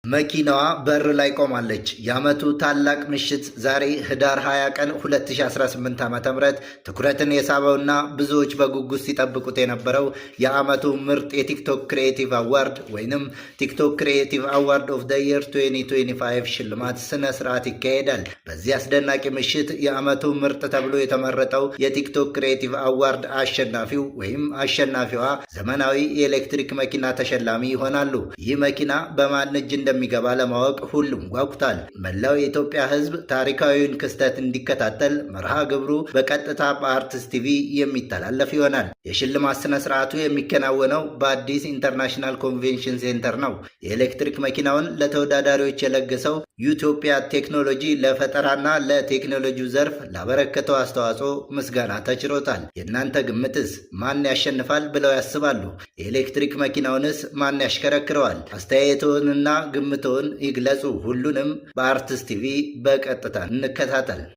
መኪናዋ በር ላይ ቆማለች። የዓመቱ ታላቅ ምሽት ዛሬ ህዳር 20 ቀን 2018 ዓ.ም ትኩረትን የሳበውና ብዙዎች በጉጉት ሲጠብቁት የነበረው የዓመቱ ምርጥ የቲክቶክ ክሪኤቲቭ አዋርድ ወይንም ቲክቶክ ክሪኤቲቭ አዋርድ ኦፍ ዘ ኢየር 2025 ሽልማት ስነ ስርዓት ይካሄዳል። በዚህ አስደናቂ ምሽት የዓመቱ ምርጥ ተብሎ የተመረጠው የቲክቶክ ክሪኤቲቭ አዋርድ አሸናፊው ወይም አሸናፊዋ ዘመናዊ የኤሌክትሪክ መኪና ተሸላሚ ይሆናሉ። ይህ መኪና በማን እጅ እንደሚገባ ለማወቅ ሁሉም ጓጉቷል። መላው የኢትዮጵያ ሕዝብ ታሪካዊውን ክስተት እንዲከታተል መርሃ ግብሩ በቀጥታ በአርትስ ቲቪ የሚተላለፍ ይሆናል። የሽልማት ስነ ስርዓቱ የሚከናወነው በአዲስ ኢንተርናሽናል ኮንቬንሽን ሴንተር ነው። የኤሌክትሪክ መኪናውን ለተወዳዳሪዎች የለገሰው የኢትዮጵያ ቴክኖሎጂ ለፈጠራና ለቴክኖሎጂው ዘርፍ ላበረከተው አስተዋጽኦ ምስጋና ተችሮታል። የእናንተ ግምትስ ማን ያሸንፋል ብለው ያስባሉ? የኤሌክትሪክ መኪናውንስ ማን ያሽከረክረዋል? አስተያየቶንና ግምቶን ይግለጹ። ሁሉንም በአርትስ ቲቪ በቀጥታ እንከታተል።